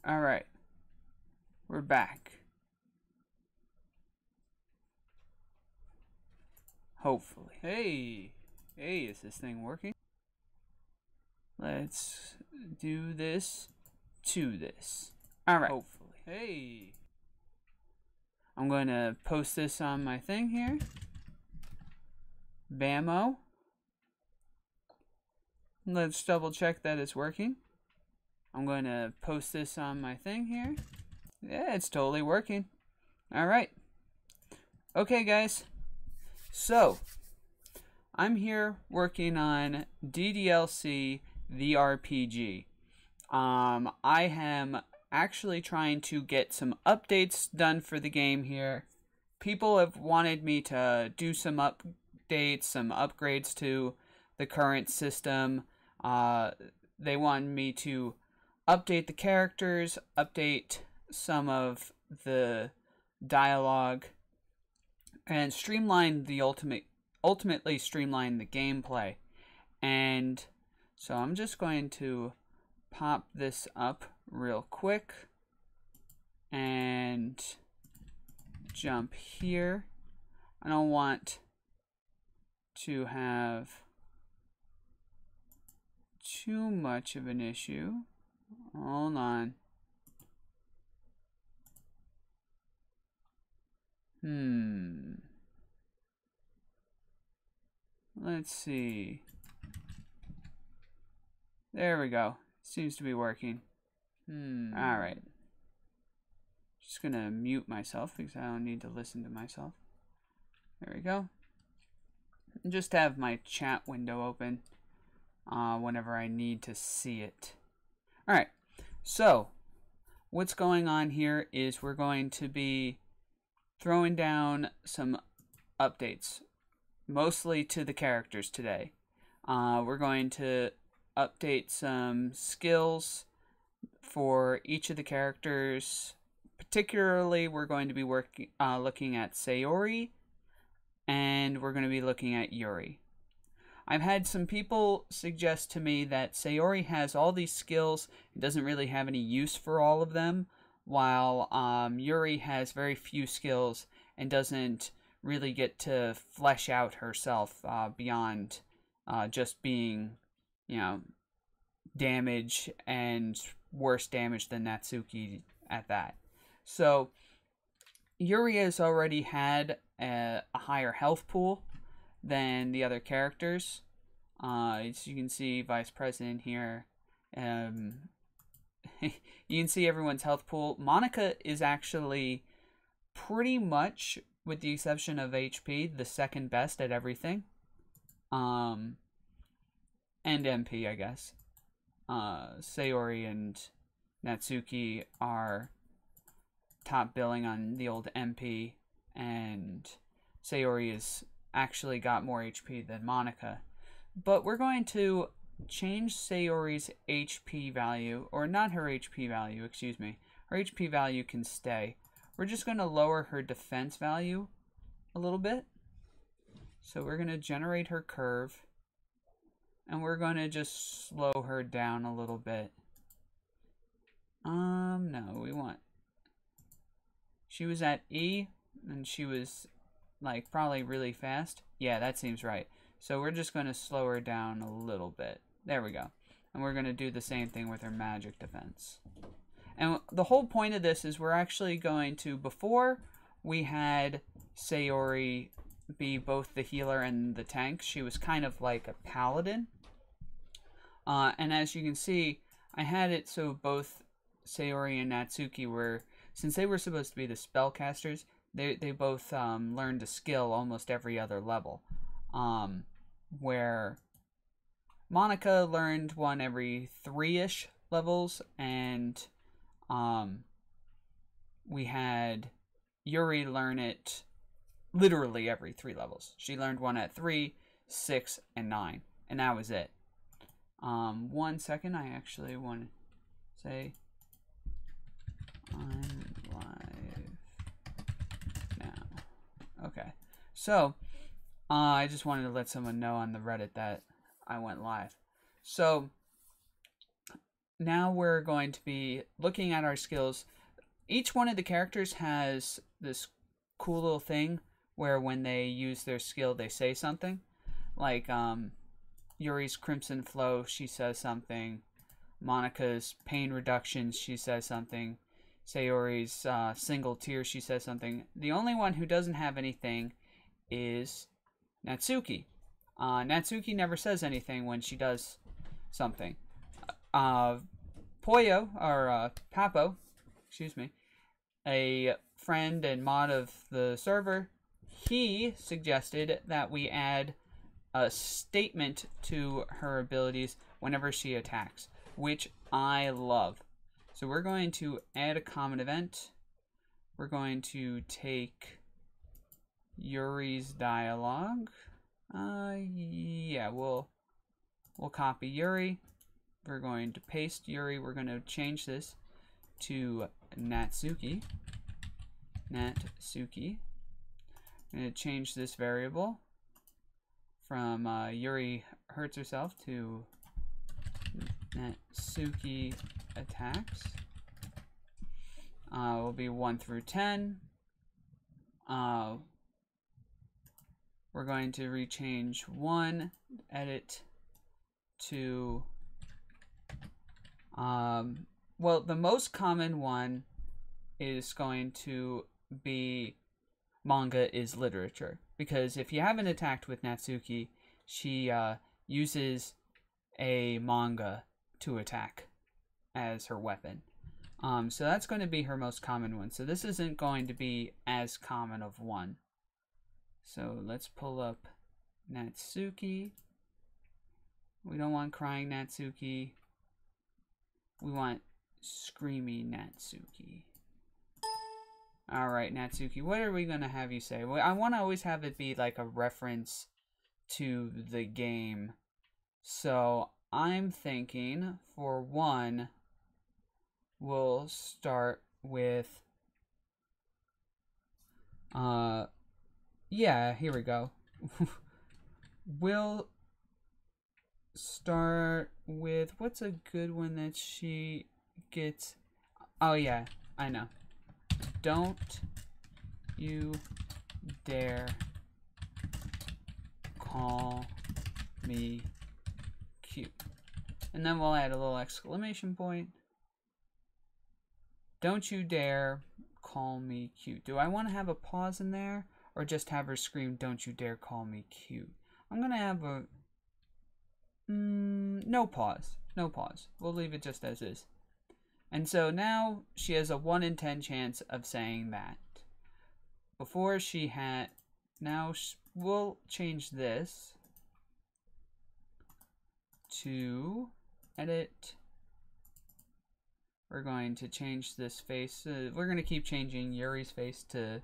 Alright. We're back. Hopefully. Hey, is this thing working? Let's do this to this. Alright. Hopefully. Hey. I'm going to post this on my thing here. Bammo. Let's double check that it's working. I'm going to post this on my thing here. Yeah, it's totally working. Alright. Okay, guys. So, I'm here working on DDLC, the RPG. I am actually trying to get some updates done for the game here. People have wanted me to do some updates, some upgrades to the current system. They want me to update the characters, update some of the dialogue, and streamline the ultimately streamline the gameplay. And so I'm just going to pop this up real quick and jump here. I don't want to have too much of an issue. Hold on. Let's see. There we go. Seems to be working. Alright. Just gonna mute myself because I don't need to listen to myself. There we go. And just have my chat window open whenever I need to see it. Alright. So, what's going on here is we're going to be throwing down some updates, mostly to the characters today. We're going to update some skills for each of the characters. Particularly, we're going to be looking at Sayori, and we're going to be looking at Yuri. I've had some people suggest to me that Sayori has all these skills and doesn't really have any use for all of them, while Yuri has very few skills and doesn't really get to flesh out herself beyond just being, you know, damage and worse damage than Natsuki at that. So Yuri has already had a higher health pool than the other characters. As you can see, Vice President here. You can see everyone's health pool. Monica is actually pretty much, with the exception of HP, the second best at everything. And MP, I guess. Sayori and Natsuki are top billing on the old MP, and Sayori has actually got more HP than Monica. But we're going to change Sayori's HP value, or not her HP value, excuse me. Her HP value can stay. We're just going to lower her defense value a little bit. So we're going to generate her curve, and we're going to just slow her down a little bit. No, we want... She was at E, and she was, like, probably really fast. Yeah, that seems right. So we're just going to slow her down a little bit. There we go. And we're going to do the same thing with her magic defense. And the whole point of this is we're actually going to, before we had Sayori be both the healer and the tank, she was kind of like a paladin. And as you can see, I had it so both Sayori and Natsuki were, since they were supposed to be the spellcasters, they both learned a skill almost every other level. Where Monica learned one every 3-ish levels, and we had Yuri learn it literally every 3 levels. She learned one at 3, 6, and 9, and that was it. 1 second, I actually want to say I'm live now. Okay, so I just wanted to let someone know on the Reddit that I went live. So now we're going to be looking at our skills. Each one of the characters has this cool little thing where when they use their skill, they say something. Like, Yuri's Crimson Flow, she says something. Monika's Pain Reduction, she says something. Sayori's Single Tear, she says something. The only one who doesn't have anything is Natsuki. Natsuki never says anything when she does something. Poyo, or Papo, excuse me, a friend and mod of the server, he suggested that we add a statement to her abilities whenever she attacks, which I love. So we're going to add a common event. We're going to take Yuri's dialogue. Yeah, we'll copy Yuri. We're going to paste Yuri. We're going to change this to Natsuki. Natsuki. I'm going to change this variable from Yuri hurts herself to Natsuki attacks. Will be 1 through 10. We're going to rechange 1, edit to, well, the most common one is going to be manga is literature. Because if you haven't attacked with Natsuki, she uses a manga to attack as her weapon. So that's going to be her most common one. So this isn't going to be as common of one. So let's pull up Natsuki. We don't want crying Natsuki. We want screamy Natsuki. Alright, Natsuki, what are we going to have you say? Well, I want to always have it be like a reference to the game. So I'm thinking, for one, we'll start with... yeah, here we go. We'll start with... What's a good one that she gets? Oh, yeah, I know. Don't you dare call me cute. And then we'll add a little exclamation point. Don't you dare call me cute. Do I want to have a pause in there? Or just have her scream, don't you dare call me cute? I'm going to have a... no pause. No pause. We'll leave it just as is. And so now she has a 1 in 10 chance of saying that. Before she had... Now we'll change this to edit. We're going to change this face. We're going to keep changing Yuri's face to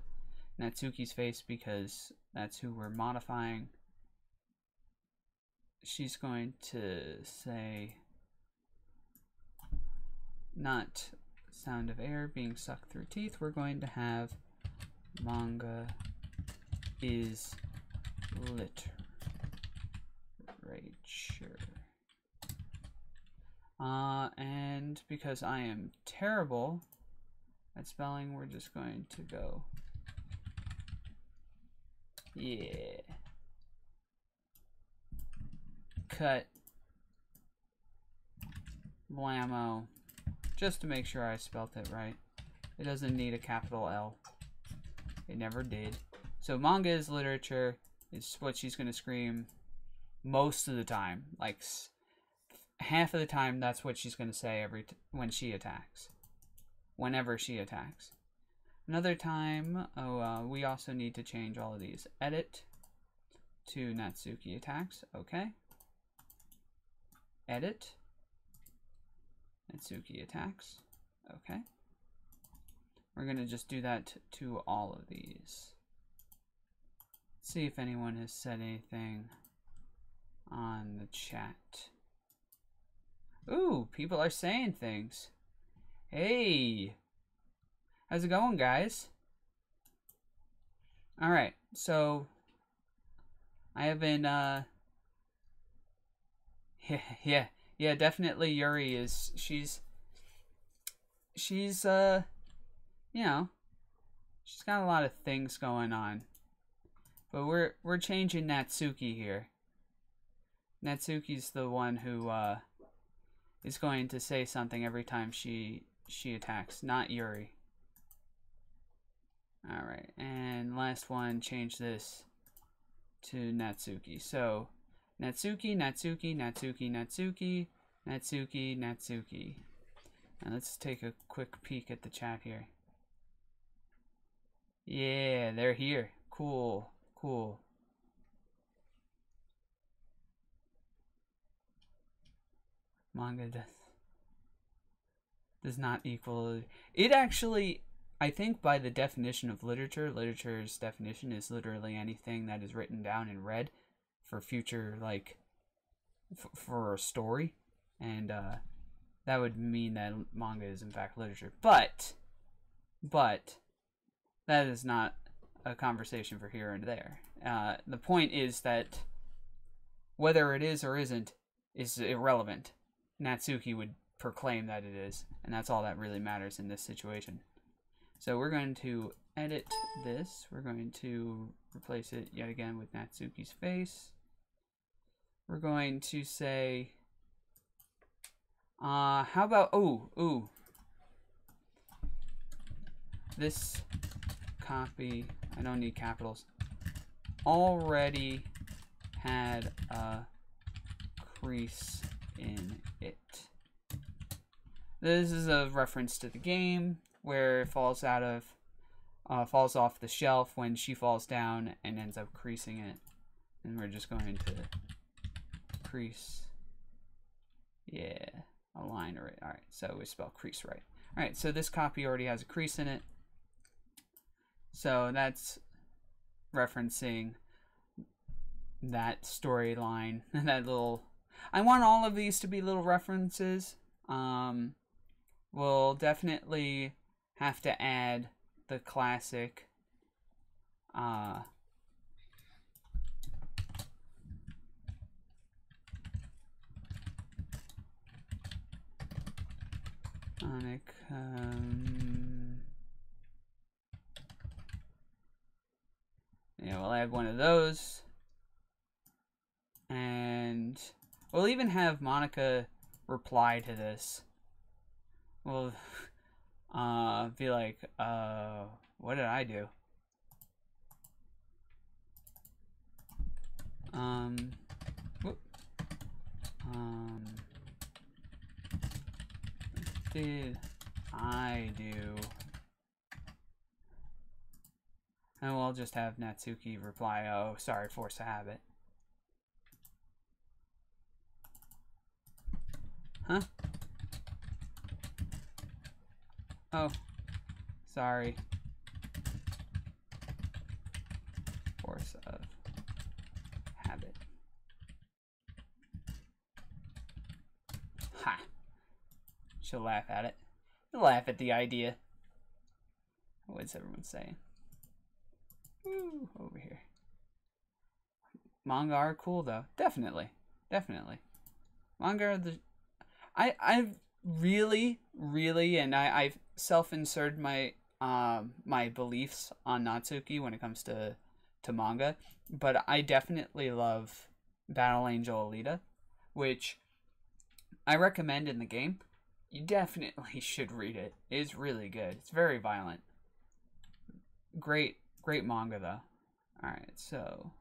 Natsuki's face because that's who we're modifying. She's going to say, not sound of air being sucked through teeth. We're going to have manga is literature. And because I am terrible at spelling, we're just going to go, yeah. Cut. Blammo. Just to make sure I spelt it right. It doesn't need a capital L. It never did. So manga is literature is what she's going to scream most of the time. Like half of the time, that's what she's going to say when she attacks. Whenever she attacks. Another time, we also need to change all of these. Edit to Natsuki attacks. Okay. Edit. Natsuki attacks. Okay. We're going to just do that to all of these. Let's see if anyone has said anything on the chat. Ooh, people are saying things. Hey. How's it going, guys? Alright, so I have been, yeah, Yeah, definitely Yuri is, she's you know, she's got a lot of things going on. But we're changing Natsuki here. Natsuki's the one who is going to say something every time she attacks, not Yuri. Alright, and last one, change this to Natsuki. So, Natsuki, Natsuki, Natsuki, Natsuki, Natsuki, Natsuki. And let's take a quick peek at the chat here. Yeah, they're here. Cool, cool. Manga does not equal... It actually... I think by the definition of literature, literature's definition is literally anything that is written down in red for future, like, for a story. And that would mean that manga is in fact literature. But that is not a conversation for here and there. The point is that whether it is or isn't is irrelevant. Natsuki would proclaim that it is, and that's all that really matters in this situation. So we're going to edit this. We're going to replace it yet again with Natsuki's face. We're going to say, how about, this copy, I don't need capitals, already had a crease in it. This is a reference to the game, where it falls off the shelf when she falls down and ends up creasing it. And we're just going to crease. Yeah, align right. Alright, so we spell crease right. Alright, so this copy already has a crease in it. So that's referencing that storyline. That little... I want all of these to be little references. We'll definitely have to add the classic yeah, we'll add one of those, and we'll even have Monica reply to this. We'll be like, what did I do? Did I do? And we'll just have Natsuki reply, oh, sorry, force a habit. Huh? Oh, sorry. Force of habit. Ha! She'll laugh at it. She'll laugh at the idea. What's everyone saying? Ooh, over here. Manga are cool though. Definitely. Definitely. Manga are the... I've really, and I've self-inserted my my beliefs on Natsuki when it comes to manga, but I definitely love Battle Angel Alita, which I recommend in the game. You definitely should read it. It's really good. It's very violent. Great manga though. Alright, so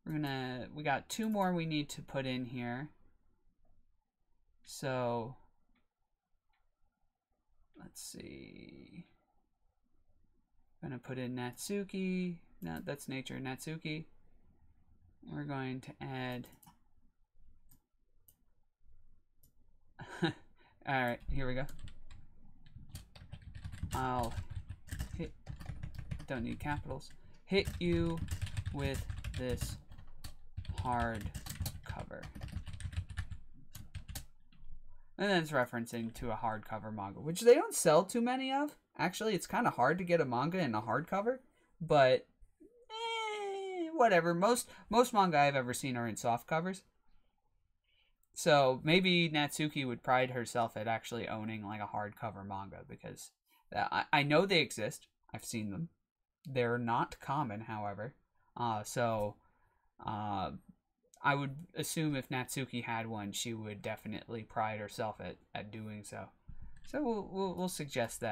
we got two more we need to put in here. So let's see. I'm gonna put in Natsuki. No, that's nature. Natsuki. We're going to add. Alright, here we go. I'll hit. Don't need capitals. Hit you with this hard cover. And then it's referencing to a hardcover manga, which they don't sell too many of. Actually, it's kind of hard to get a manga in a hardcover, but whatever. Most manga I've ever seen are in soft covers. So maybe Natsuki would pride herself at actually owning like a hardcover manga, because I know they exist. I've seen them. They're not common, however. I would assume if Natsuki had one, she would definitely pride herself at doing so. So we'll suggest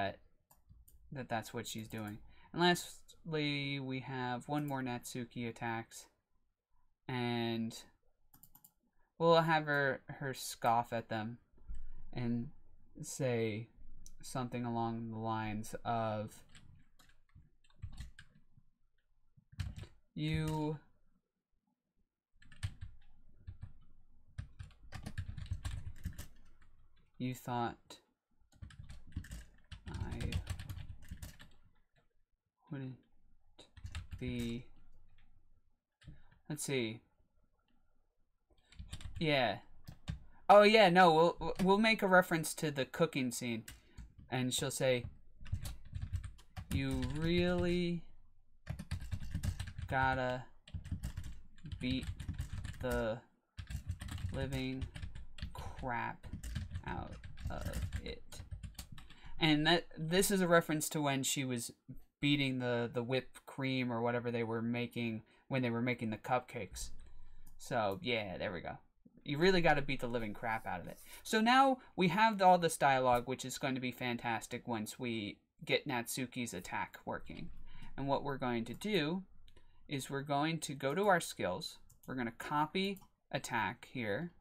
that's what she's doing. And lastly, we have one more Natsuki attacks, and we'll have her scoff at them and say something along the lines of, you thought I wouldn't be, let's see. Yeah. Oh yeah, no, we'll make a reference to the cooking scene, and she'll say, you really gotta beat the living crap out of it. And this is a reference to when she was beating the whipped cream or whatever they were making when they were making the cupcakes. So yeah, there we go. You really got to beat the living crap out of it. So now we have all this dialogue, which is going to be fantastic once we get Natsuki's attack working. And what we're going to do is we're going to go to our skills. We're going to copy attack here.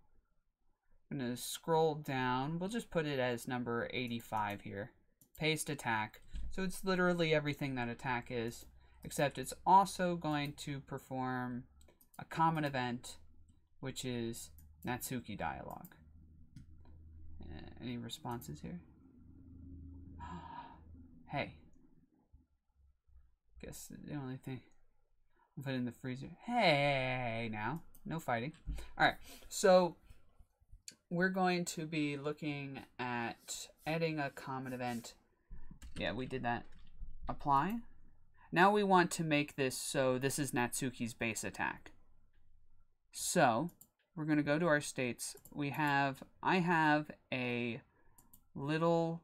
I'm going to scroll down. We'll just put it as number 85 here. Paste attack. So it's literally everything that attack is, except it's also going to perform a common event, which is Natsuki dialogue. Any responses here? Hey. Guess the only thing I'll put in the freezer. Hey, now. No fighting. Alright, so we're going to be looking at adding a common event. Yeah, we did that. Apply. Now we want to make this so this is Natsuki's base attack. So we're going to go to our states. I have a little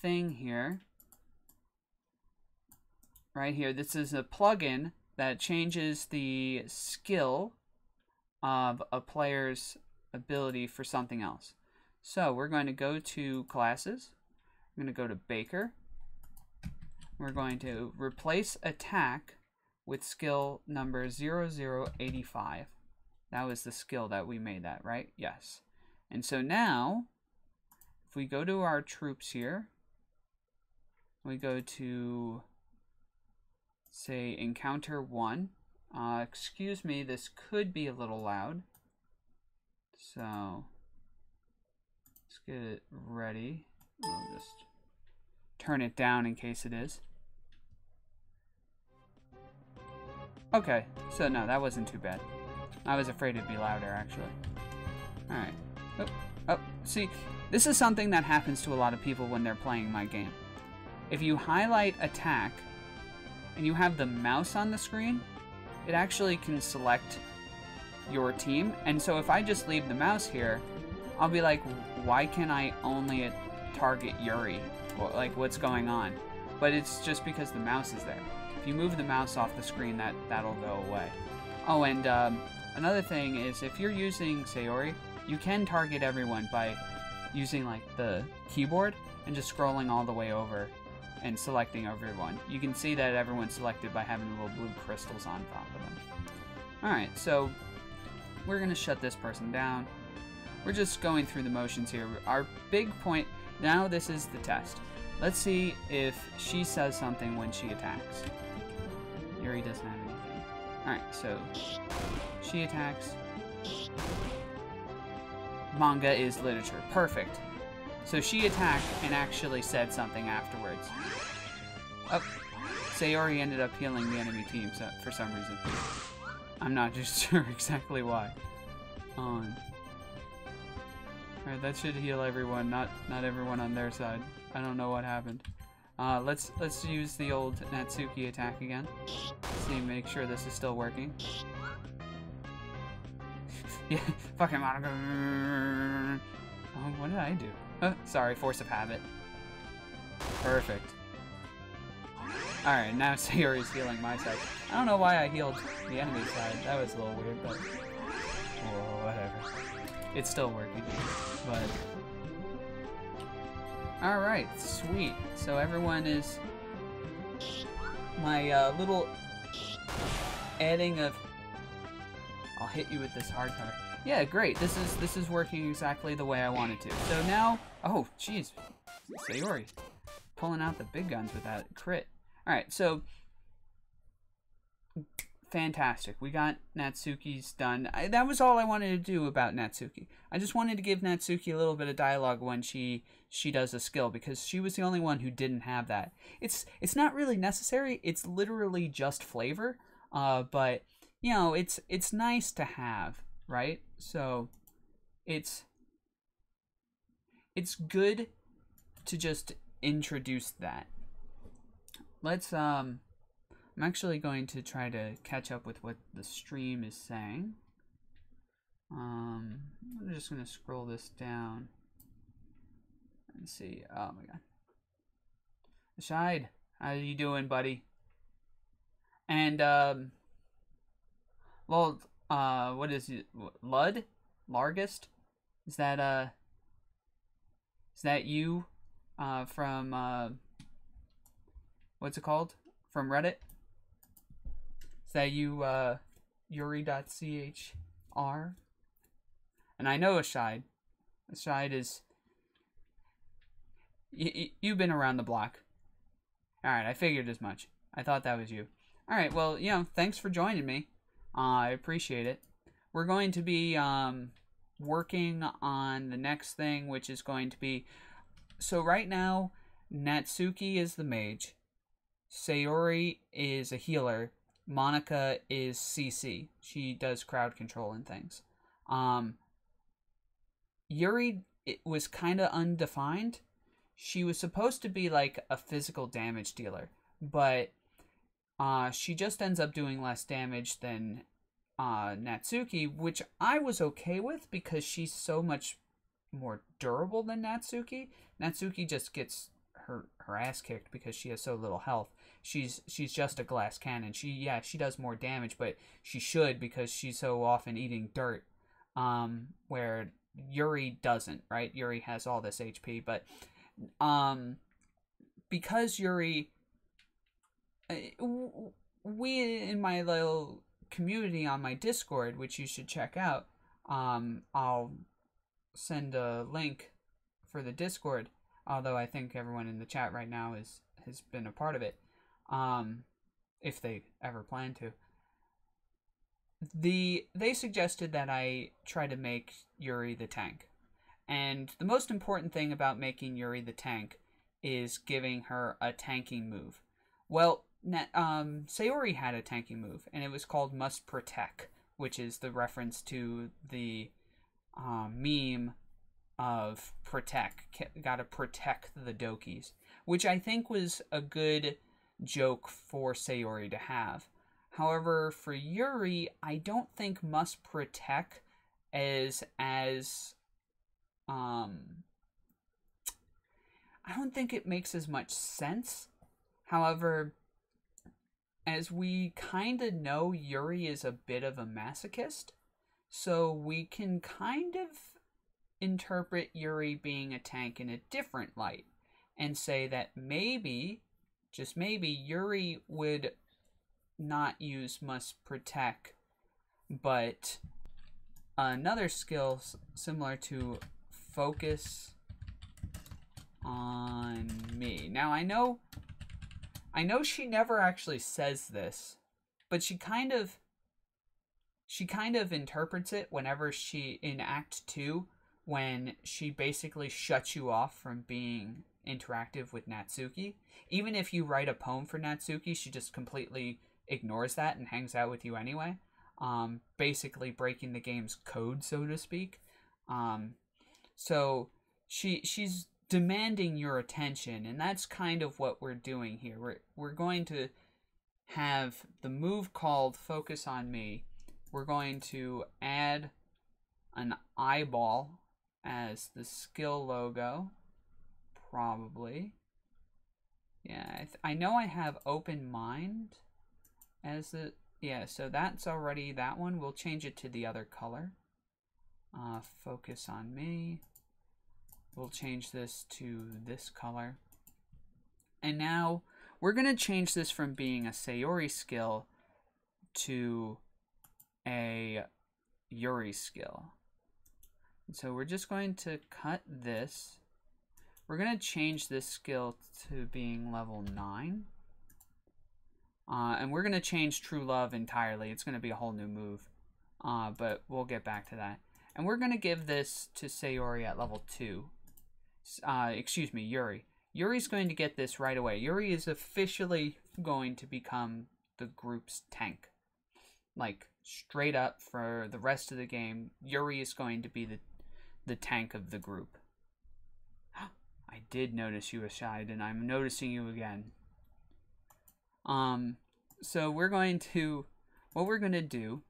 thing here. Right here. This is a plugin that changes the skill of a player's ability for something else. So we're going to go to classes. We're going to go to Baker. We're going to replace attack with skill number 0085. That was the skill that we made that, right? Yes. And so now, if we go to our troops here, we go to, say, encounter 1. Excuse me, this could be a little loud. So, let's get it ready. I'll just turn it down in case it is. Okay, so no, that wasn't too bad. I was afraid it'd be louder, actually. Alright. Oh, see, this is something that happens to a lot of people when they're playing my game. If you highlight attack, and you have the mouse on the screen, it actually can select your team. And so if I just leave the mouse here, I'll be like, why can I only target Yuri? Like, what's going on? But it's just because the mouse is there. If you move the mouse off the screen, that'll go away. Oh, and another thing is, if you're using Sayori, you can target everyone by using like the keyboard and just scrolling all the way over and selecting everyone. You can see that everyone's selected by having the little blue crystals on top of them. Alright, so we're going to shut this person down. We're just going through the motions here. Our big point, now this is the test. Let's see if she says something when she attacks. Yuri doesn't have anything. Alright, so she attacks. Manga is literature. Perfect. So she attacked and actually said something afterwards. Oh, Sayori ended up healing the enemy team for some reason. I'm not just sure exactly why. Alright, that should heal everyone, not everyone on their side. I don't know what happened. Let's use the old Natsuki attack again. See, make sure this is still working. Yeah, fucking Monica. Oh, what did I do? Sorry, force of habit. Perfect. Alright, now Sayori's healing my side. I don't know why I healed the enemy side. That was a little weird, but... oh, whatever. It's still working. But... alright, sweet. So everyone is... my little... adding of... I'll hit you with this hardcover. Yeah, great. This is working exactly the way I wanted to. So now... oh, jeez. Sayori. Pulling out the big guns with that crit. Alright, so... fantastic. We got Natsuki's done. That was all I wanted to do about Natsuki. I just wanted to give Natsuki a little bit of dialogue when she does a skill, because she was the only one who didn't have that. It's not really necessary. It's literally just flavor. But, you know, it's nice to have, right? So, it's good to just introduce that. Let's, I'm actually going to try to catch up with what the stream is saying. I'm just going to scroll this down and see. Oh my god. Shide, how you doing, buddy? And, well, what is it? Lud? Largest? Is that you, from, what's it called? From Reddit? Is that you, Yuri.chr? And I know Ashide. Ashide is... you've been around the block. Alright, I figured as much. I thought that was you. Alright, well, you know, thanks for joining me. I appreciate it. We're going to be, working on the next thing, which is going to be... so right now, Natsuki is the mage. Sayori is a healer. Monica is CC. She does crowd control and things. Yuri, it was kind of undefined. She was supposed to be like a physical damage dealer, but she just ends up doing less damage than Natsuki, which I was okay with because she's so much more durable than Natsuki. Natsuki just gets her ass kicked because she has so little health. She's just a glass cannon. She does more damage, but she should, because she's so often eating dirt, where Yuri doesn't, right? Yuri has all this HP, but because Yuri, we in my little community on my Discord, which you should check out, I'll send a link for the Discord, although I think everyone in the chat right now has been a part of it, if they ever plan to. They suggested that I try to make Yuri the tank. And the most important thing about making Yuri the tank is giving her a tanking move. Well, Sayori had a tanking move, and it was called Must Protect, which is the reference to the meme of gotta protect the Dokis, which I think was a good joke for Sayori to have. However, for Yuri, I don't think Must Protect is as I don't think it makes as much sense. However, as we kind of know, Yuri is a bit of a masochist, so we can kind of interpret Yuri being a tank in a different light and say that maybe, just maybe, Yuri would not use Must Protect, but another skill similar to Focus on Me. Now, I know she never actually says this, but she kind of interprets it whenever she, in Act 2, when she basically shuts you off from being interactive with Natsuki. Even if you write a poem for Natsuki, she just completely ignores that and hangs out with you anyway. Basically breaking the game's code, so to speak. So she's demanding your attention, and that's kind of what we're doing here. We're going to have the move called Focus on Me. We're going to add an eyeball as the skill logo. Probably. Yeah, I know I have open mind as the... Yeah, so that's already that one. We'll change it to the other color. Focus on me. We'll change this to this color. And now we're going to change this from being a Sayori skill to a Yuri skill. And so we're just going to cut this. We're going to change this skill to being level 9. And we're going to change True Love entirely. It's going to be a whole new move. But we'll get back to that. And we're going to give this to Sayori at level 2. Excuse me, Yuri. Yuri's going to get this right away. Yuri is officially going to become the group's tank. Like, straight up for the rest of the game, Yuri is going to be the tank of the group. I did notice you, Ashide, and I'm noticing you again. So we're going to... What we're going to do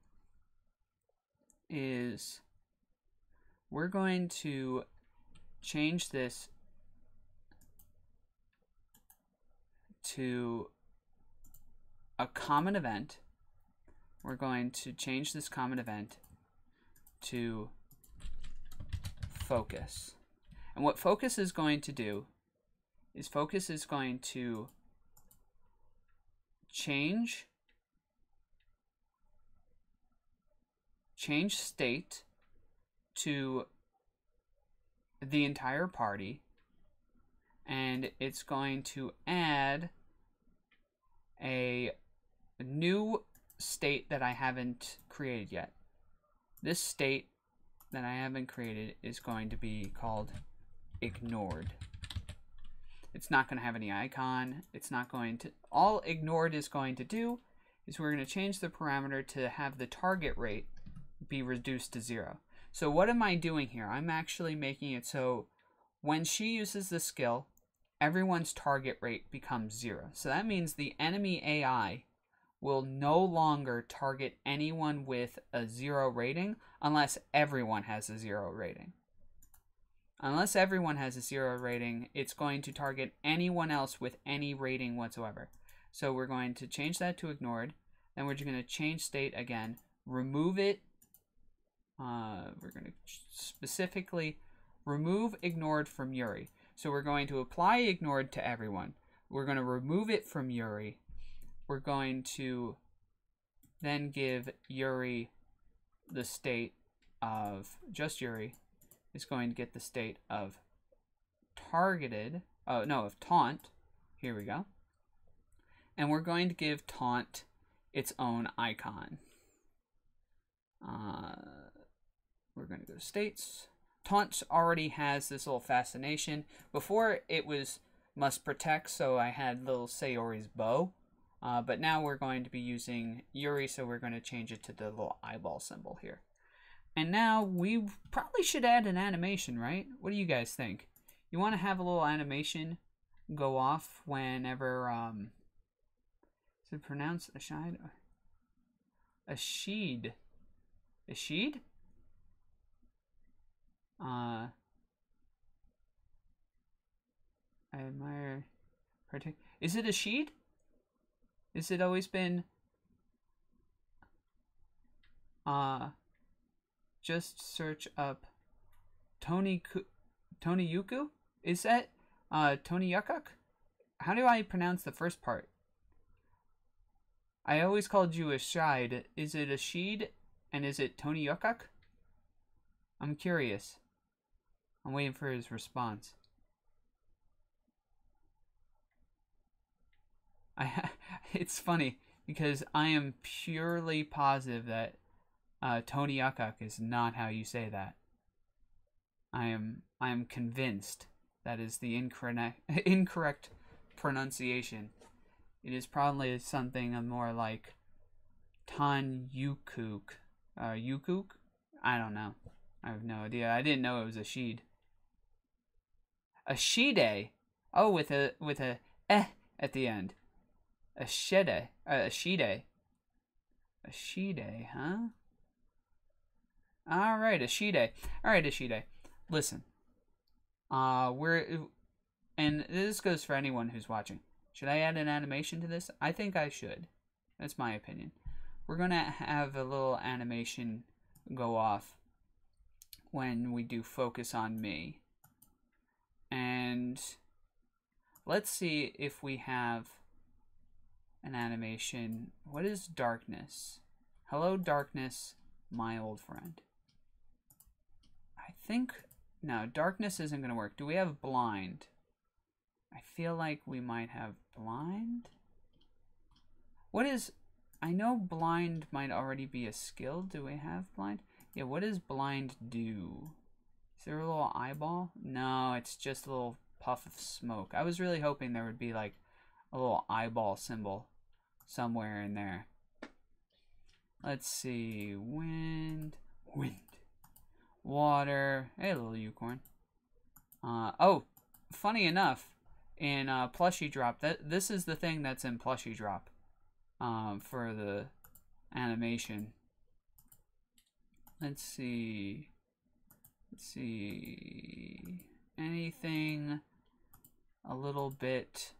is... We're going to change this to a common event. We're going to change this common event to focus. And what focus is going to do is focus is going to change state to the entire party, and it's going to add a new state that I haven't created yet. This state that I haven't created is going to be called ignored. It's not going to have any icon. It's not going to... All ignored is going to do is we're going to change the parameter to have the target rate be reduced to 0. So what am I doing here? I'm actually making it so when she uses the skill, everyone's target rate becomes 0. So that means the enemy AI will no longer target anyone with a 0 rating unless everyone has a 0 rating. Unless everyone has a 0 rating, it's going to target anyone else with any rating whatsoever. So we're going to change that to ignored. Then we're just going to change state again, remove it. We're going to specifically remove ignored from Yuri. So we're going to apply ignored to everyone. We're going to remove it from Yuri. We're going to then give Yuri the state of, just Yuri is going to get the state of targeted, of taunt. Here we go. And we're going to give taunt its own icon. We're going to go to states. Taunt already has this little fascination. Before it was must protect, so I had little Sayori's bow. But now we're going to be using Yuri, so we're going to change it to the little eyeball symbol here. And now we probably should add an animation, right? What do you guys think? You want to have a little animation go off whenever, is it pronounced Ashide? Ashide. Ashide? I admire... Is it Ashide? Is it always been... Just search up Tony Yuku? Is that Tony Yukuk? How do I pronounce the first part? I always called you Ashide. Is it Ashide? And is it Tony Yukuk? I'm curious. I'm waiting for his response. It's funny because I am purely positive that Tony Yukuk is not how you say that. I am convinced that is the incorrect pronunciation. It is probably something more like Tan Yukuk. Yukuk? I don't know. I have no idea. I didn't know it was Ashide. Ashide. Oh, with a at the end. Ashide. Ashide. Ashide, huh? All right, Ashide. All right, Ashide. Listen. And this goes for anyone who's watching. Should I add an animation to this? I think I should. That's my opinion. We're going to have a little animation go off when we do focus on me. And let's see if we have an animation. What is darkness? Hello, darkness, my old friend. I think, no, darkness isn't going to work. Do we have blind? I feel like we might have blind. What is, I know blind might already be a skill. Do we have blind? Yeah, what does blind do? Is there a little eyeball? No, it's just a little puff of smoke. I was really hoping there would be like a little eyeball symbol somewhere in there. Let's see, wind, water. Hey, little unicorn. Oh, funny enough, in Plushie Drop, this is the thing that's in Plushie Drop, for the animation. Let's see. Anything a little bit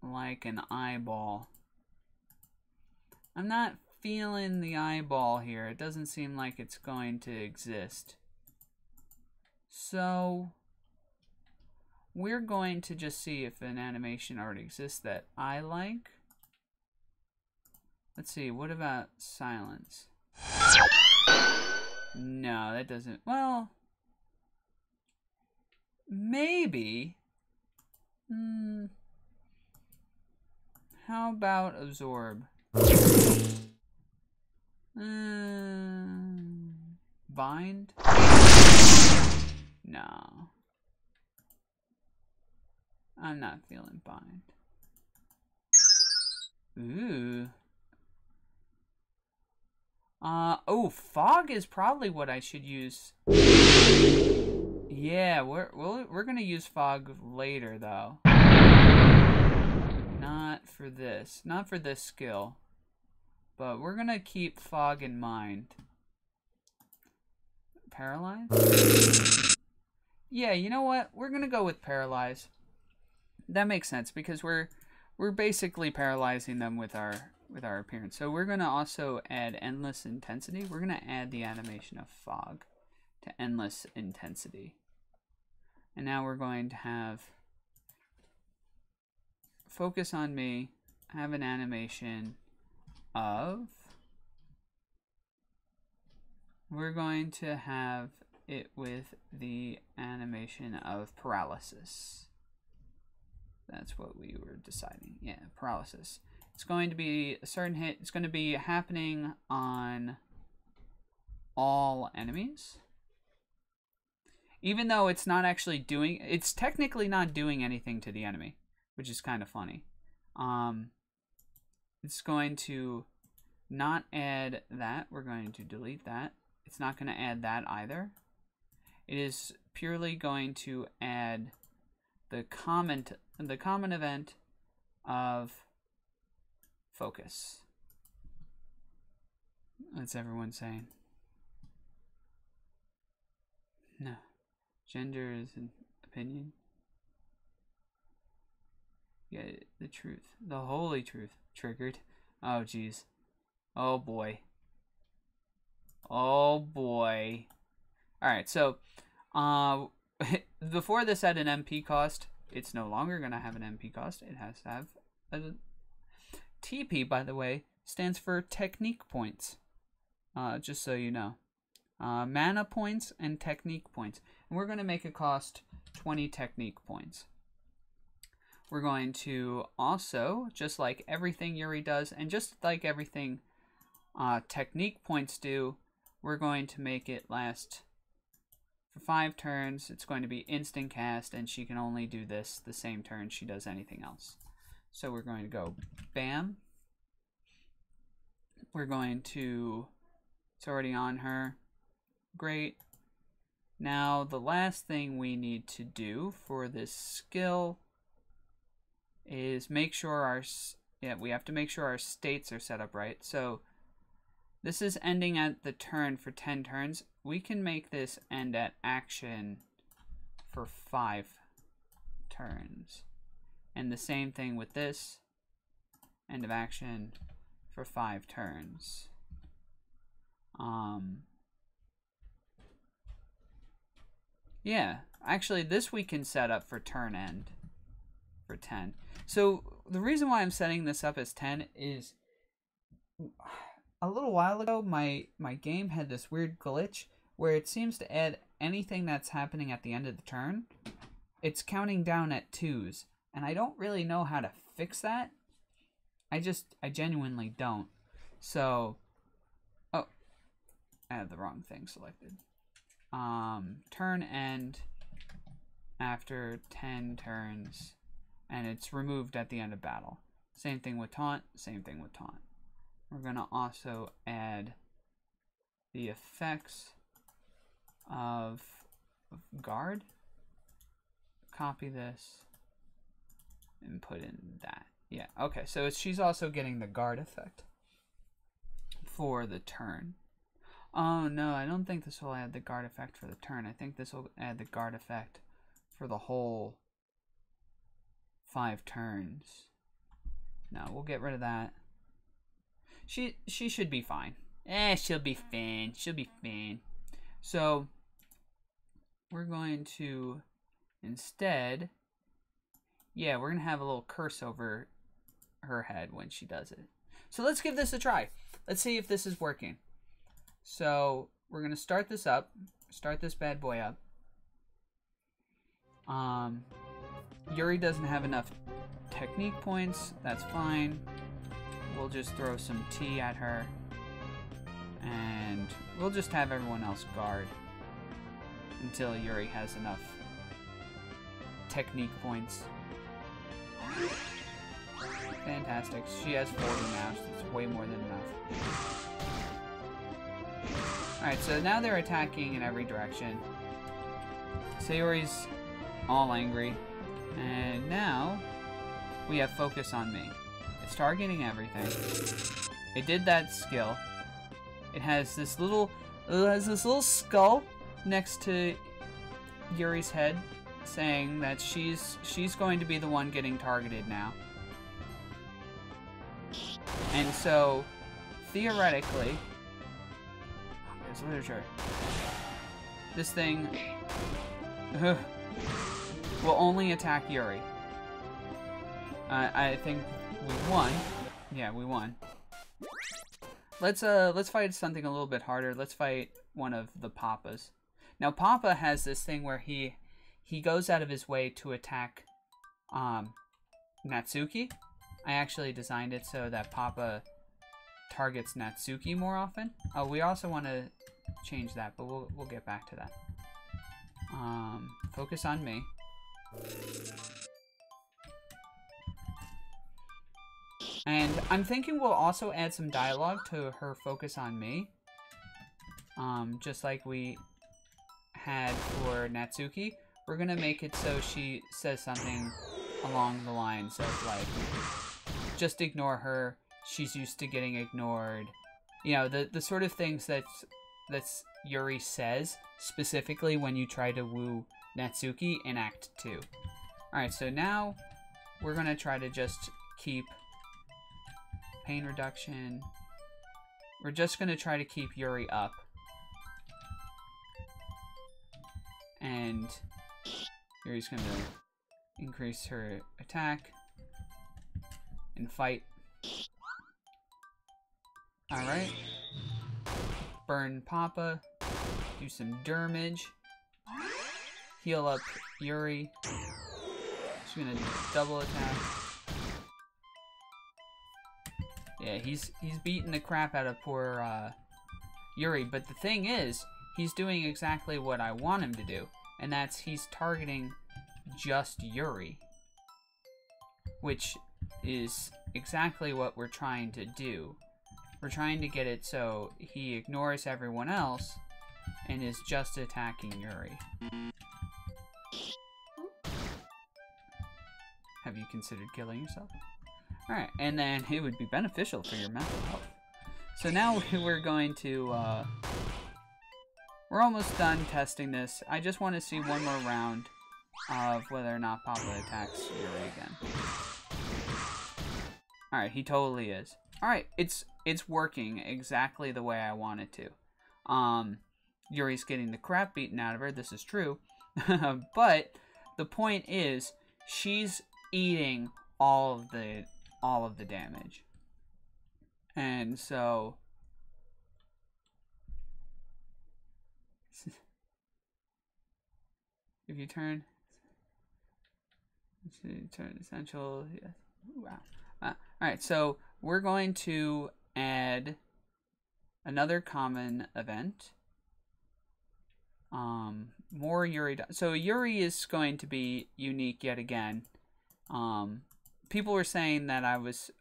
like an eyeball. I'm not feeling the eyeball here. It doesn't seem like it's going to exist. So we're going to just see if an animation already exists that I like. Let's see, what about silence? No, that doesn't, well, maybe. How about absorb? Bind? No. I'm not feeling bind. Ooh. Oh, fog is probably what I should use. Yeah, we're gonna use fog later though. Not for this skill. But we're gonna keep fog in mind. Paralyze? Yeah, you know what? We're gonna go with paralyze. That makes sense because we're basically paralyzing them with our appearance. So we're gonna also add endless intensity. We're gonna add the animation of fog to endless intensity. And now we're going to have focus on me, have an animation of, we're going to have it with the animation of paralysis. That's what we were deciding. Yeah, paralysis. It's going to be a certain hit. It's going to be happening on all enemies. Even though it's not actually doing, it's technically not doing anything to the enemy, which is kind of funny. It's going to not add that. We're going to delete that. It's not going to add that either. It is purely going to add the common event of focus. What's everyone saying? No. Gender is an opinion. Yeah, the truth. The holy truth. Triggered. Oh, jeez. Oh, boy. Oh, boy. Alright, so, before this had an MP cost, it's no longer going to have an MP cost. It has to have a TP, by the way, stands for technique points. Just so you know. Mana points and technique points. And we're going to make it cost 20 technique points. We're going to also, just like everything Yuri does, and just like everything technique points do, we're going to make it last for 5 turns. It's going to be instant cast, and she can only do this the same turn she does anything else. So we're going to go bam. We're going to, it's already on her. Great. Now the last thing we need to do for this skill is make sure we have to make sure our states are set up right. So This is ending at the turn for 10 turns. We can make this end at action for 5 turns. And the same thing with this. End of action for 5 turns. Yeah, actually this we can set up for turn end for 10. So the reason why I'm setting this up as 10 is a little while ago my game had this weird glitch where it seems to add anything that's happening at the end of the turn. It's counting down at 2s, and I don't really know how to fix that. I genuinely don't. So, oh, I had the wrong thing selected. Turn end after 10 turns, and it's removed at the end of battle. Same thing with taunt, same thing with taunt. We're gonna also add the effects of guard. Copy this and put in that. Yeah, okay, so she's also getting the guard effect for the turn. Oh no, I don't think this will add the guard effect for the turn. I think this will add the guard effect for the whole 5 turns. No, we'll get rid of that. She should be fine. She'll be fine. She'll be fine. So we're going to instead, yeah, we're gonna have a little curse over her head when she does it. So let's give this a try. Let's see if this is working. So we're gonna start this up. Start this bad boy up. Yuri doesn't have enough technique points. That's fine. We'll just throw some tea at her. And we'll just have everyone else guard until Yuri has enough technique points. Fantastic. She has 40 now. So it's way more than enough. Alright, so now they're attacking in every direction. Sayori's all angry. And now we have focus on me. It's targeting everything. It did that skill. It has this little skull next to Yuri's head saying that she's going to be the one getting targeted now. And so theoretically, there's literature. This thing will only attack Yuri. I think we won. Yeah, we won. Let's fight something a little bit harder. Let's fight one of the Papas. Now Papa has this thing where he goes out of his way to attack Natsuki. I actually designed it so that Papa targets Natsuki more often. Oh, we also want to change that, but we'll get back to that. Focus on me. And I'm thinking we'll also add some dialogue to her focus on me. Just like we had for Natsuki. We're gonna make it so she says something along the lines of like, just ignore her, she's used to getting ignored. You know, the sort of things that's Yuri says, specifically when you try to woo Natsuki in Act 2. Alright, so now we're gonna try to just keep pain reduction. We're just gonna try to keep Yuri up. And Yuri's gonna increase her attack and fight. Alright. Burn Papa. Do some damage. Heal up Yuri. She's gonna double attack. Yeah, he's beating the crap out of poor Yuri, but the thing is, he's doing exactly what I want him to do, and that's he's targeting just Yuri, which is exactly what we're trying to do. We're trying to get it so he ignores everyone else and is just attacking Yuri. Have you considered killing yourself? Alright, and then it would be beneficial for your mental health. So now we're going to, we're almost done testing this. I just want to see one more round of whether or not Papa attacks Yuri again. Alright, he totally is. Alright, it's working exactly the way I want it to. Yuri's getting the crap beaten out of her, this is true. But the point is, she's eating all of the damage. And so if you turn essential, yes. Wow. Alright, so we're going to add another common event. More Yuri. So Yuri is going to be unique yet again. People were saying that I was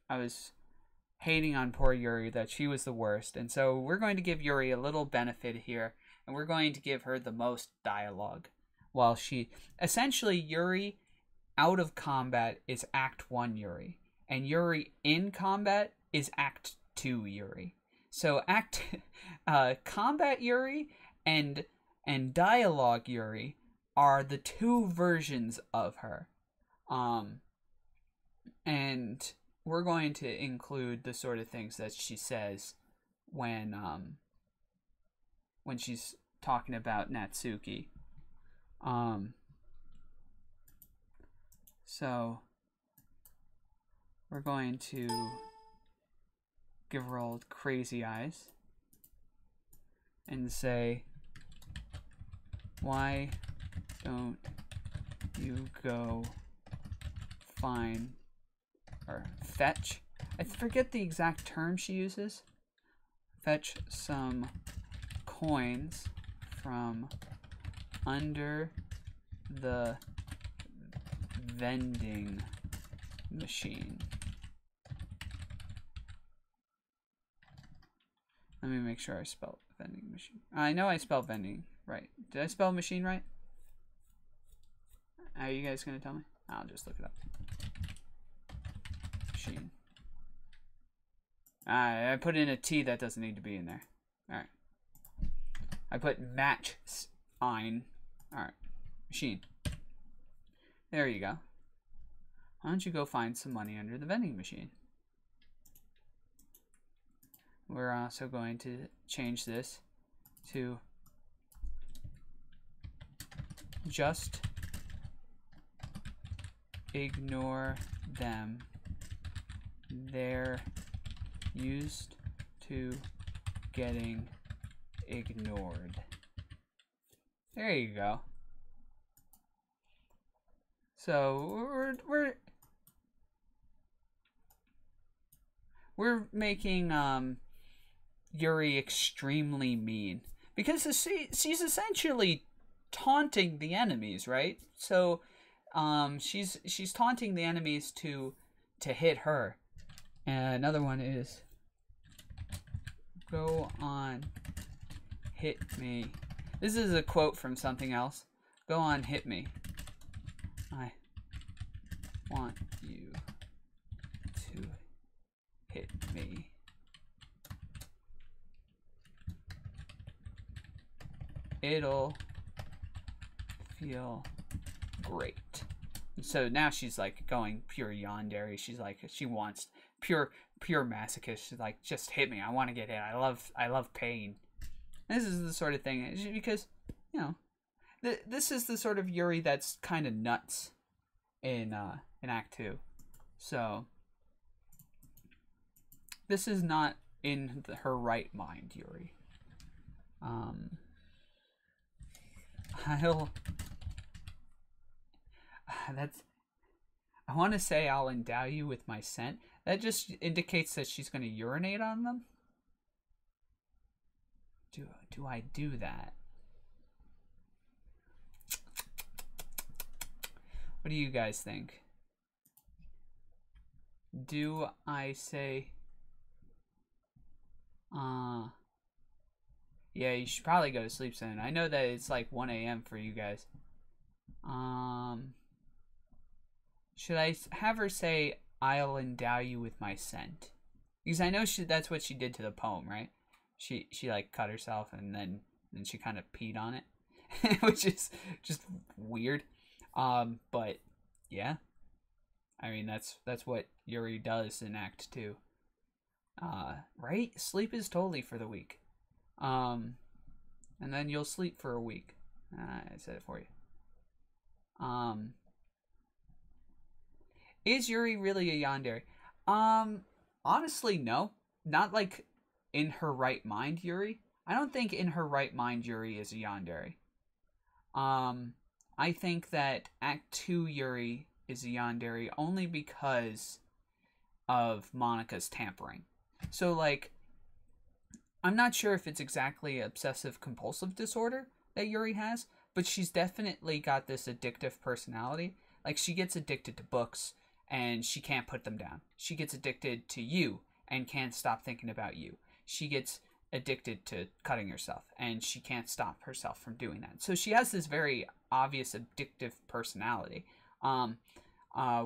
hating on poor Yuri, that she was the worst, and so we're going to give Yuri a little benefit here, and we're going to give her the most dialogue. While she, essentially, Yuri out of combat is Act 1 Yuri, and Yuri in combat is Act 2 Yuri. So combat Yuri and dialogue Yuri are the two versions of her. And we're going to include the sort of things that she says when she's talking about Natsuki. So we're going to give her old crazy eyes and say, why don't you go find or fetch? I forget the exact term she uses. Fetch some coins from under the vending machine. Let me make sure I spelled vending machine. I know I spelled vending right. Did I spell machine right? Are you guys going to tell me? I'll just look it up. Machine. I put in a T that doesn't need to be in there. Alright. I put match ein. Alright. Machine. There you go. Why don't you go find some money under the vending machine? We're also going to change this to just ignore them. They're used to getting ignored. There you go. So we're making Yuri extremely mean because she's essentially taunting the enemies, right? So she's taunting the enemies to hit her. And another one is go on, hit me. This is a quote from something else. Go on, hit me. I want you to hit me. It'll feel great. So now she's like going pure yandere. She's like, she wants pure masochist. She's like, just hit me. I want to get hit. I love pain. This is the sort of thing, because, you know, this is the sort of Yuri that's kind of nuts in Act 2. So this is not in her right mind, Yuri. I want to say I'll endow you with my scent. That just indicates that she's going to urinate on them. Do I do that? What do you guys think? Do I say, yeah, you should probably go to sleep soon. I know that it's like 1 a.m. for you guys. Should I have her say, I'll endow you with my scent? Because I know that's what she did to the poem, right? She like cut herself and then she kind of peed on it, which is just weird. But yeah, I mean that's what Yuri does in Act 2. Right? Sleep is totally for the weak. And then you'll sleep for a week. I said it for you. Is Yuri really a yandere? Honestly, no. Not like in her right mind, Yuri. I don't think in her right mind Yuri is a yandere. I think that Act 2 Yuri is a yandere only because of Monika's tampering. So, like, I'm not sure if it's exactly obsessive-compulsive disorder that Yuri has, but she's definitely got this addictive personality. Like, she gets addicted to books, and she can't put them down. She gets addicted to you, and can't stop thinking about you. She gets addicted to cutting herself, and she can't stop herself from doing that. So she has this very obvious addictive personality,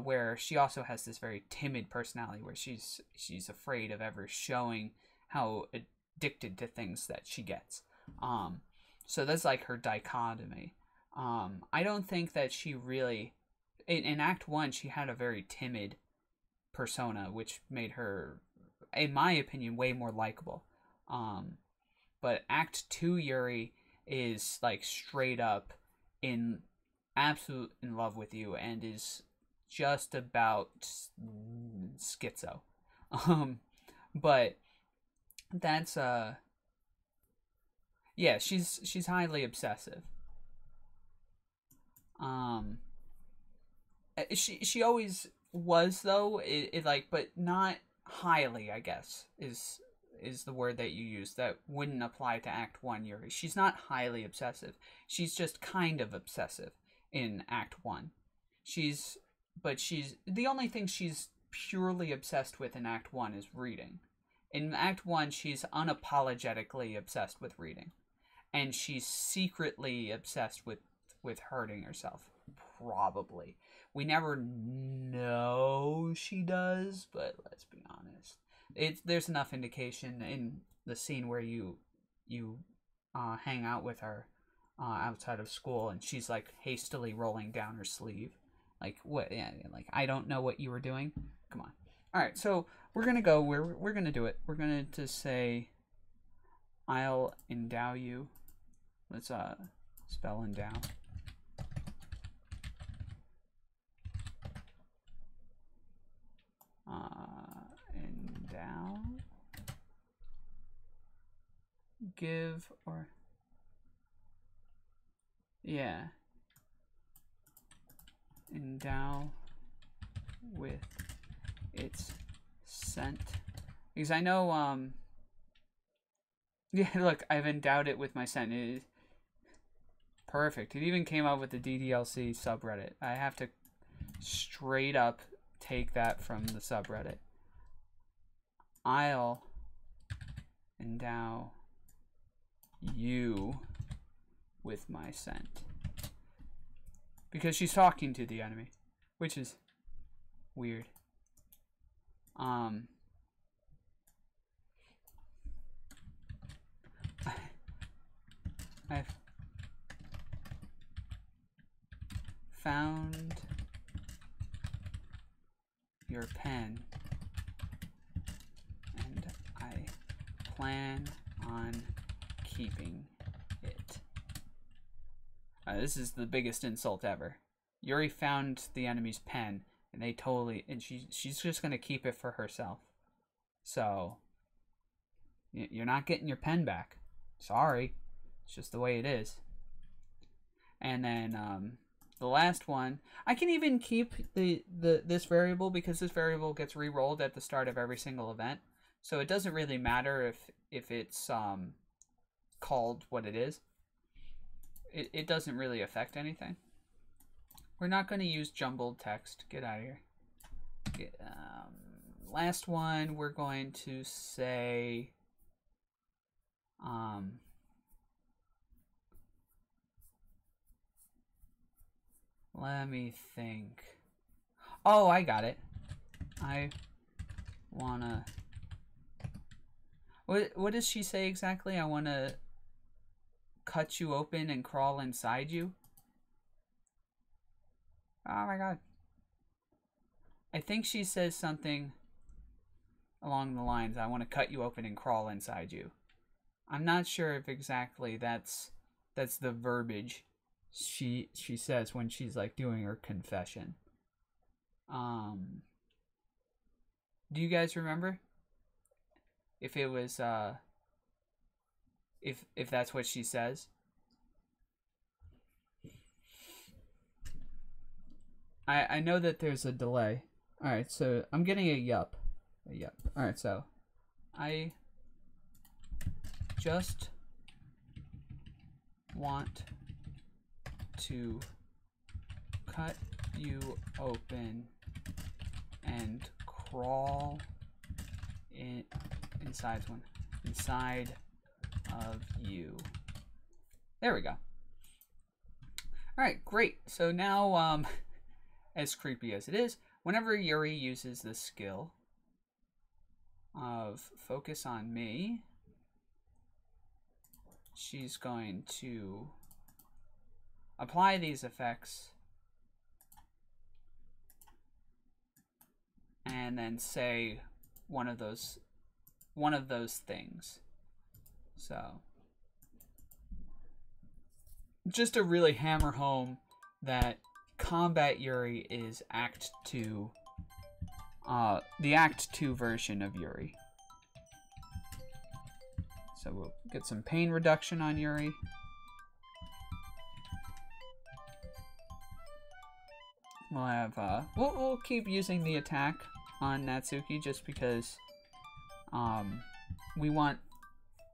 where she also has this very timid personality, where she's afraid of ever showing how addicted to things that she gets. So that's like her dichotomy. I don't think that she really, in Act 1, she had a very timid persona, which made her, in my opinion, way more likable. But Act 2 Yuri is like straight up absolute in love with you and is just about schizo. But that's yeah, she's highly obsessive. She always was, though, it like, but not highly, I guess, is the word that you use that wouldn't apply to Act 1 Yuri. She's not highly obsessive. She's just kind of obsessive in Act 1. But the only thing she's purely obsessed with in Act 1 is reading. In Act 1, she's unapologetically obsessed with reading. And she's secretly obsessed with hurting herself. Probably. We never know she does, but let's be honest. There's enough indication in the scene where you hang out with her outside of school, and she's like hastily rolling down her sleeve. Like, what? Yeah, like, I don't know what you were doing. Come on. All right, so we're gonna go. We're gonna do it. We're gonna just say, I'll endow you. Let's spell endow. Endow. Give or yeah. Endow with its scent. Because I know yeah, look, I've endowed it with my scent. It is perfect. It even came out with the DDLC subreddit. I have to straight up take that from the subreddit. I'll endow you with my scent. Because she's talking to the enemy, which is weird. I've found your pen, and I plan on keeping it. This is the biggest insult ever. Yuri found the enemy's pen, and she's just gonna keep it for herself. So you're not getting your pen back. Sorry, it's just the way it is. And then the last one, I can even keep this variable because this variable gets re-rolled at the start of every single event. So it doesn't really matter if it's called what it is. It doesn't really affect anything. We're not going to use jumbled text. Get out of here. Last one, we're going to say let me think. Oh, I got it. I wanna What does she say exactly? I want to cut you open and crawl inside you? Oh my god. I think she says something along the lines, I want to cut you open and crawl inside you. I'm not sure if exactly that's the verbiage she says when she's like doing her confession. Do you guys remember if it was if that's what she says? I know that there's a delay. All right, so I'm getting a yup. A yup. All right, so I just want to cut you open and crawl inside of you. There we go. All right, great. So now, as creepy as it is, whenever Yuri uses the skill of focus on me, she's going to apply these effects and then say one of those things. So just to really hammer home that Combat Yuri is Act 2, the Act 2 version of Yuri. So we'll get some pain reduction on Yuri. We'll have, we'll keep using the attack on Natsuki just because, we want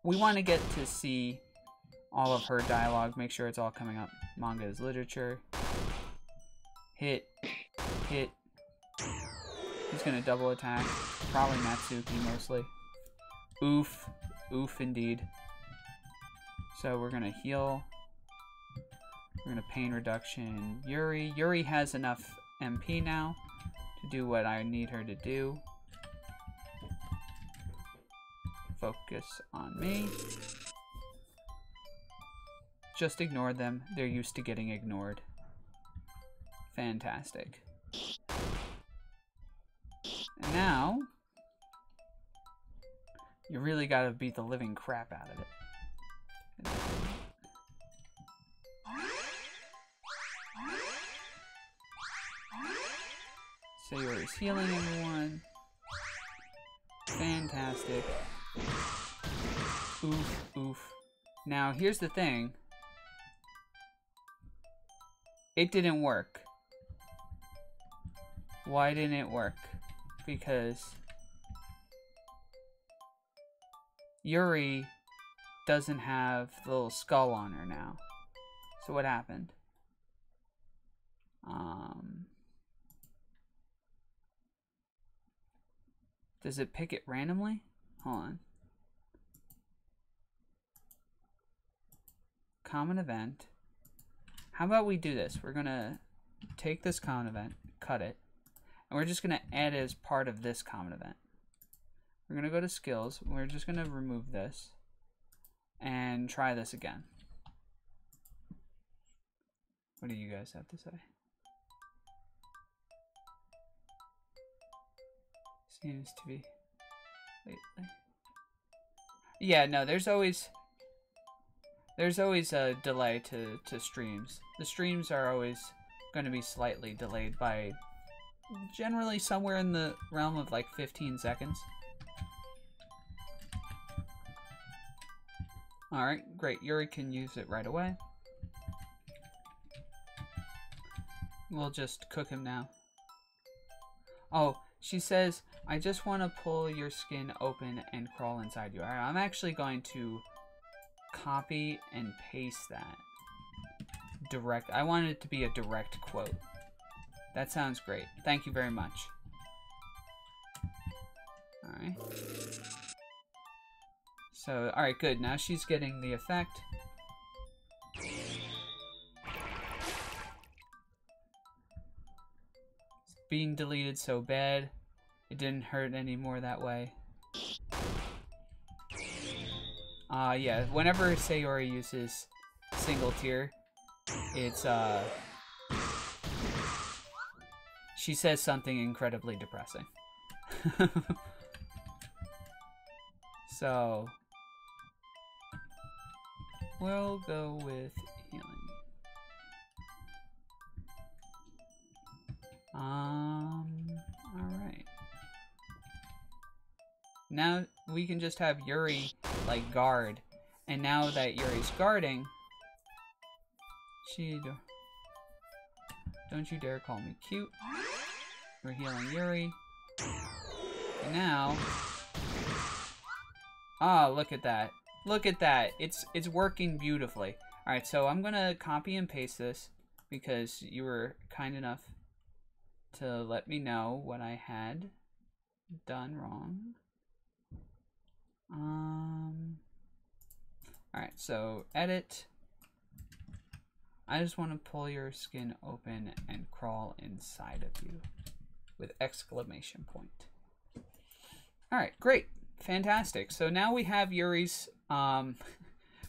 to get to see all of her dialogue, make sure it's all coming up. Manga is literature. Hit. He's gonna double attack. Probably Natsuki mostly. Oof. Oof indeed. So we're gonna heal. We're gonna pain reduction Yuri. Yuri has enough MP now to do what I need her to do. Focus on me. Just ignore them. They're used to getting ignored. Fantastic. And now, you really gotta beat the living crap out of it. So Yuri's healing everyone. Fantastic. Oof, oof. Now, here's the thing. It didn't work. Why didn't it work? Because Yuri doesn't have the little skull on her now. So what happened? Does it pick it randomly? Hold on. Common event. How about we do this? We're gonna take this common event, cut it, and we're just gonna add it as part of this common event. We're gonna go to skills. We're just gonna remove this and try this again. What do you guys have to say? Seems to be lately. Yeah, no, there's always a delay to streams. The streams are always going to be slightly delayed by generally somewhere in the realm of like 15 seconds. Alright, great. Yuri can use it right away. We'll just cook him now. Oh, she says, I just want to pull your skin open and crawl inside you. Alright, I'm actually going to copy and paste that. Direct. I want it to be a direct quote. That sounds great. Thank you very much. Alright. So, alright, good. Now she's getting the effect. It's being deleted so bad. It didn't hurt anymore that way. Yeah, whenever Sayori uses single tier, it's, she says something incredibly depressing. So, we'll go with healing. Alright. Now we can just have Yuri, like, guard. And now that Yuri's guarding, don't you dare call me cute. We're healing Yuri. And now, oh, look at that. Look at that. It's working beautifully. Alright, so I'm gonna copy and paste this because you were kind enough to let me know what I had done wrong. Alright, so edit. I just want to pull your skin open and crawl inside of you with exclamation point. Alright, great. Fantastic. So now we have Yuri's,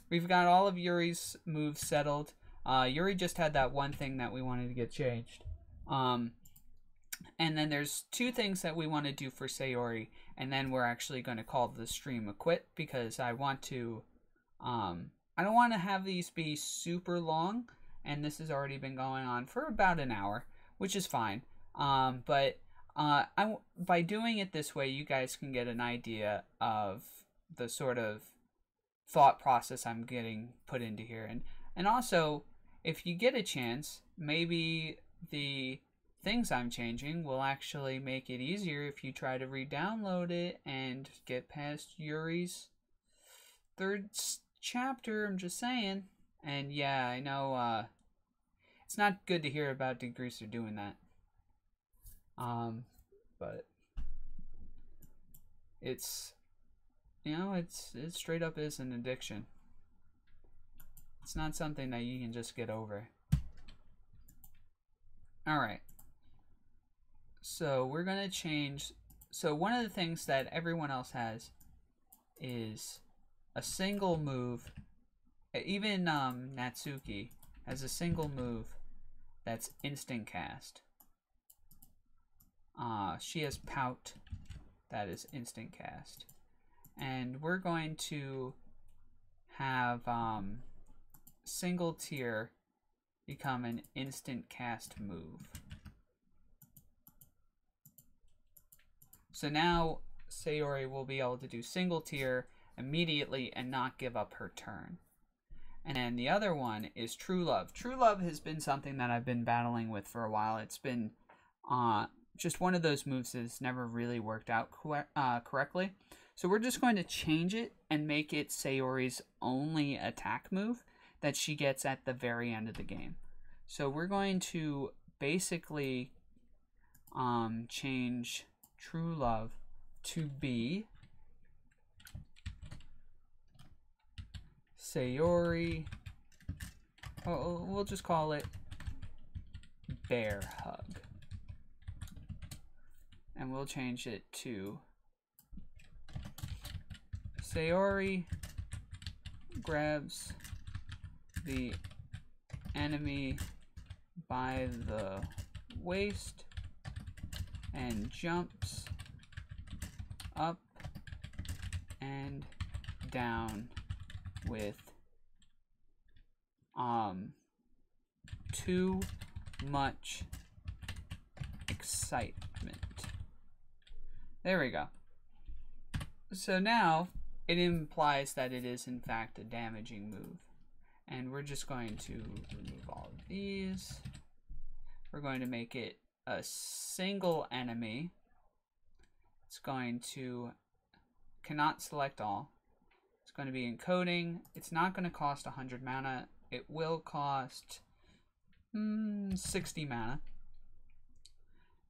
we've got all of Yuri's moves settled. Yuri just had that one thing that we wanted to get changed. And then there's two things that we want to do for Sayori, and then we're actually going to call the stream a quit because I want to, I don't want to have these be super long, and this has already been going on for about an hour, which is fine. But by doing it this way, you guys can get an idea of the sort of thought process I'm getting put into here. And also, if you get a chance, maybe the things I'm changing will actually make it easier if you try to re-download it and get past Yuri's third chapter. I'm just saying. And yeah, I know it's not good to hear about Degreaser doing that. But it's, you know, it straight up is an addiction. It's not something that you can just get over. Alright. So we're going to change. So one of the things that everyone else has is a single move. Even Natsuki has a single move that's instant cast. She has Pout, that is instant cast. And we're going to have single tier become an instant cast move. So now Sayori will be able to do single tier immediately and not give up her turn. And then the other one is True Love. True Love has been something that I've been battling with for a while. It's been just one of those moves that's never really worked out correctly. So we're just going to change it and make it Sayori's only attack move that she gets at the very end of the game. So we're going to basically change True Love to be Sayori. Oh, we'll just call it Bear Hug. And we'll change it to Sayori grabs the enemy by the waist and jumps up and down with too much excitement. There we go. So now it implies that it is in fact a damaging move. And we're just going to remove all of these. We're going to make it a single enemy. It's going to cannot select all. It's going to be encoding. It's not going to cost 100 mana. It will cost 60 mana.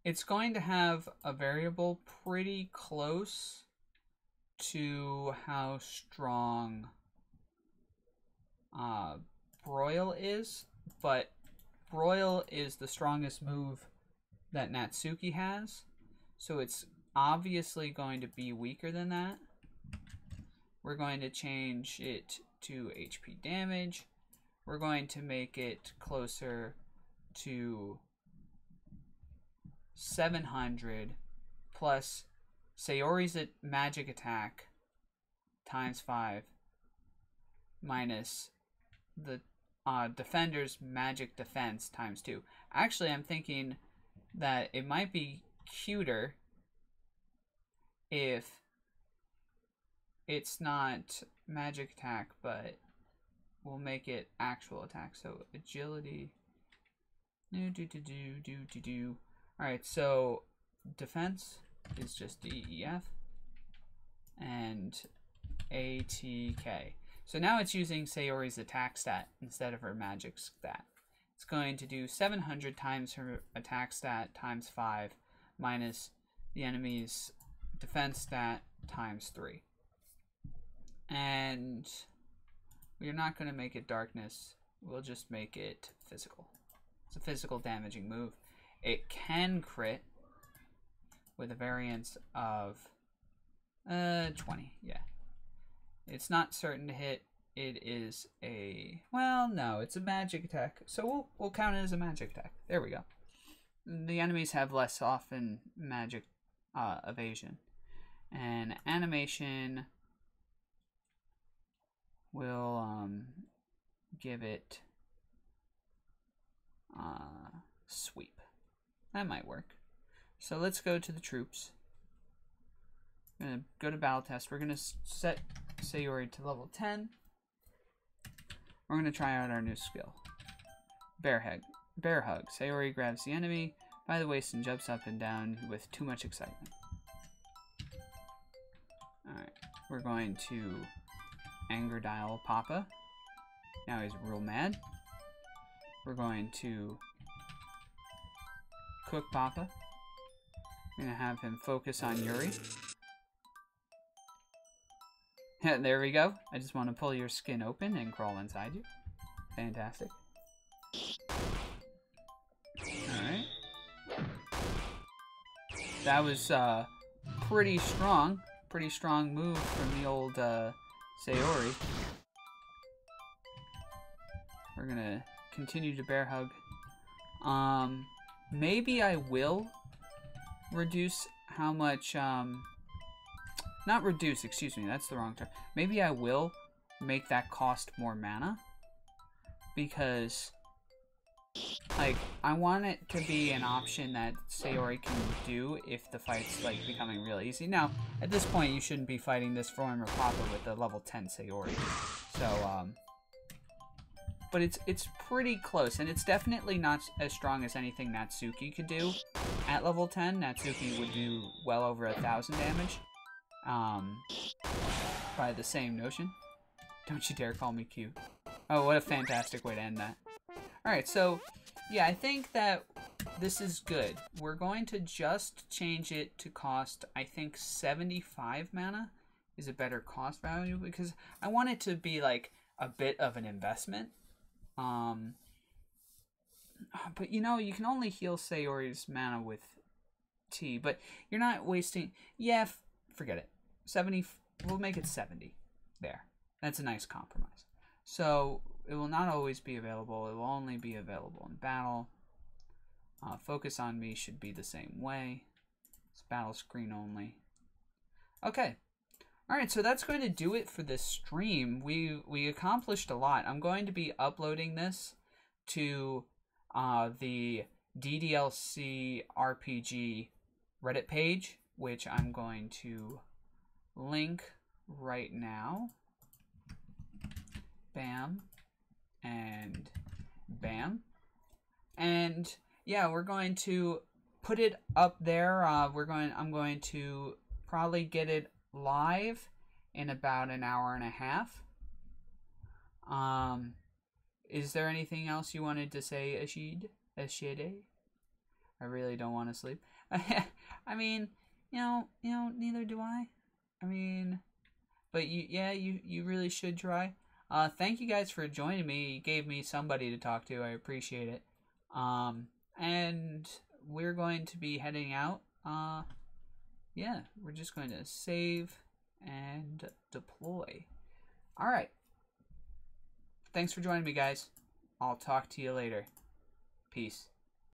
It's going to have a variable pretty close to how strong Broil is, but Broil is the strongest move that Natsuki has, so it's obviously going to be weaker than that. We're going to change it to HP damage. We're going to make it closer to 700 plus Sayori's magic attack times 5 minus the defender's magic defense times 2. Actually, I'm thinking that it might be cuter if it's not magic attack, but we'll make it actual attack. So agility. Alright, so defense is just DEF and ATK. So now it's using Sayori's attack stat instead of her magic stat. It's going to do 700 times her attack stat times 5 minus the enemy's defense stat times 3. And we're not going to make it darkness. We'll just make it physical. It's a physical damaging move. It can crit with a variance of 20. Yeah. It's not certain to hit. It is a... Well, no. It's a magic attack. So we'll count it as a magic attack. There we go. The enemies have less often magic evasion. And animation will give it sweep. That might work. So let's go to the troops. I'm going to go to battle test. We're going to set Sayori to level 10. We're going to try out our new skill. Bear hug. Sayori grabs the enemy by the waist and jumps up and down with too much excitement. Alright. We're going to anger dial Papa. Now he's real mad. We're going to cook Papa. I'm going to have him focus on Yuri. There we go. I just want to pull your skin open and crawl inside you. Fantastic. Alright. That was pretty strong. Pretty strong move from the old Sayori. We're going to continue to bear hug. Maybe I will reduce how much... Not reduce, excuse me, that's the wrong term. Maybe I will make that cost more mana. Because, like, I want it to be an option that Sayori can do if the fight's, like, becoming real easy. Now, at this point, you shouldn't be fighting this former Papa with the level 10 Sayori. So, but it's pretty close, and it's definitely not as strong as anything Natsuki could do. At level 10, Natsuki would do well over 1,000 damage. By the same notion. Don't you dare call me cute. Oh, what a fantastic way to end that. Alright, so, yeah, I think that this is good. We're going to just change it to cost, I think, 75 mana is a better cost value, because I want it to be, like, a bit of an investment. But, you know, you can only heal Sayori's mana with T, but you're not wasting... Yeah, forget it. 70, we'll make it 70. There. That's a nice compromise. So, it will not always be available. It will only be available in battle. Focus on me should be the same way. It's battle screen only. Okay. Alright, so that's going to do it for this stream. We accomplished a lot. I'm going to be uploading this to the DDLC RPG Reddit page, which I'm going to link right now. Bam. And bam. And yeah, we're going to put it up there. I'm going to probably get it live in about an hour and a half. Is there anything else you wanted to say, Ashide? I really don't want to sleep. I mean, you know, neither do I. I mean, but you really should try. Thank you guys for joining me. You gave me somebody to talk to. I appreciate it. And we're going to be heading out. Yeah, we're just going to save and deploy. All right. Thanks for joining me, guys. I'll talk to you later. Peace.